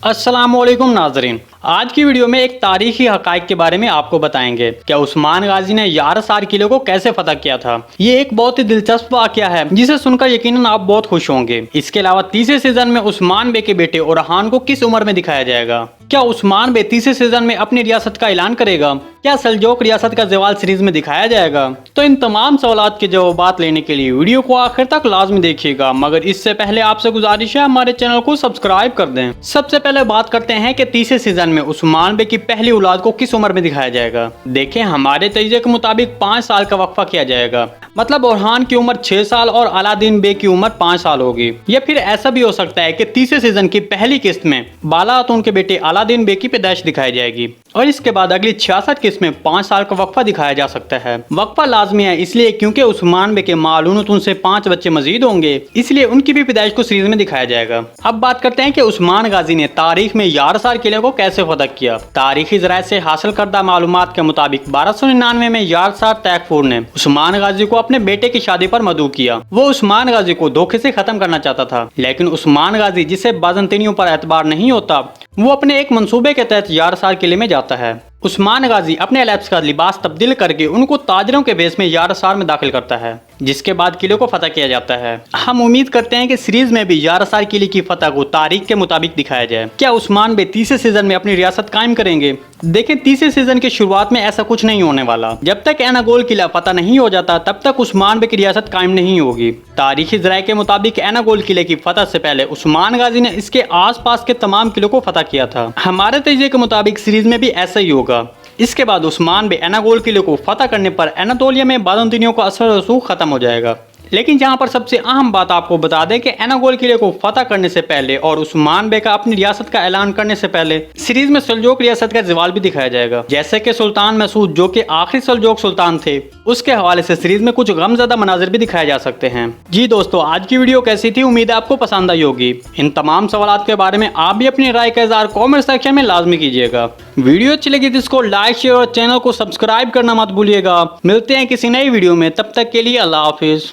अस्सलामुअलैकुम नाजरीन, आज की वीडियो में एक तारीखी हकाइक के बारे में आपको बताएंगे। क्या उस्मान गाजी ने यारसार किले को कैसे फतह किया था। ये एक बहुत ही दिलचस्प वाकया है जिसे सुनकर यकीनन आप बहुत खुश होंगे। इसके अलावा तीसरे सीजन में उस्मान बे के बेटे ओरहान को किस उम्र में दिखाया जाएगा। क्या उस्मान बे तीसरे सीजन में अपनी रियासत का ऐलान करेगा। क्या सल्जोक रियासत का ज़वाल सीरीज में दिखाया जाएगा। तो इन तमाम सवालात के जवाब लेने के लिए वीडियो को आखिर तक लाजमी देखिएगा, मगर इससे पहले आपसे गुजारिश है हमारे चैनल को सब्सक्राइब कर दें। सबसे पहले बात करते हैं कि तीसरे सीजन में उस्मान बे की पहली औलाद को किस उम्र में दिखाया जाएगा। देखें, हमारे तजज़िये के मुताबिक 5 साल का वक्फा किया जाएगा। मतलब ओरहान की उम्र 6 साल और अलादीन बे की उम्र 5 साल होगी। या फिर ऐसा भी हो सकता है कि तीसरे सीजन की पहली किस्त में बाला खातून के बेटे अलादीन बे की पैदाइश दिखाई जाएगी और इसके बाद अगली 66 किस्त में 5 साल का वक्फा दिखाया जा सकता है। वक्फा लाजमी है इसलिए क्योंकि उस्मान बे के मालून से 5 बच्चे मजीद होंगे, इसलिए उनकी भी पैदाइश को सीरीज में दिखाया जाएगा। अब बात करते हैं कि उस्मान गाजी ने तारीख में यारसार किले को कैसे फतह किया। तारीखी जराये से हासिल करदा मालूमात के मुताबिक 1299 में यारसार तैकफूर ने उस्मान गाजी को अपने बेटे की शादी पर मदऊ किया। वो उस्मान गाजी को धोखे से खत्म करना चाहता था, लेकिन उस्मान गाजी जिसे बाज़ंतीनियों पर एतबार नहीं होता, वो अपने एक मंसूबे के तहत यारसार किले में जाता है। उस्मान गाजी अपने लैब्स का लिबास तब्दील करके उनको ताजरों के बेस में यारसार में दाखिल करता है, जिसके बाद किले को फतह किया जाता है। हम उम्मीद करते हैं कि सीरीज में भी यारसार किले की फतह को तारीख के मुताबिक दिखाया जाए। क्या उस्मान बे तीसरे सीजन में अपनी रियासत कायम करेंगे। देखें, तीसरे सीजन की शुरुआत में ऐसा कुछ नहीं होने वाला। जब तक एनागोल किला फतह नहीं हो जाता तब तक उस्मान बे की रियासत कायम नहीं होगी। तारीखी जराये के मुताबिक एनागोल किले की फतह से पहले उस्मान गाजी ने इसके आस पास के तमाम किलों को फतह किया था। हमारे तजज़िये के मुताबिक सीरीज में भी ऐसा ही होगा। इसके बाद उस्मान बे एनागोल किले को फतह करने पर एनातोलिया में बाज़ंतीनियों का असर रसूख खत्म हो जाएगा। लेकिन जहां पर सबसे अहम बात आपको बता दें कि एनागोल किले को फतह करने से पहले और उस्मान बे का अपनी रियासत का ऐलान करने से पहले सीरीज में सल्जोक रियासत का ज़वाल भी दिखाया जाएगा। जैसे कि सुल्तान मसूद जो कि आखिरी सल्जोक सुल्तान थे, उसके हवाले से सीरीज में कुछ गमज़दा मनाजिर भी दिखाए जा सकते हैं। जी दोस्तों, आज की वीडियो कैसी थी, उम्मीद है आपको पसंद आई होगी। इन तमाम सवालात के बारे में आप भी अपनी राय का इज़हार कॉमेंट सेक्शन में लाजमी कीजिएगा। वीडियो अच्छी लगी तो इसको लाइक, शेयर और चैनल को सब्सक्राइब करना मत भूलिएगा। मिलते हैं किसी नई वीडियो में, तब तक के लिए अल्लाह हाफिज़।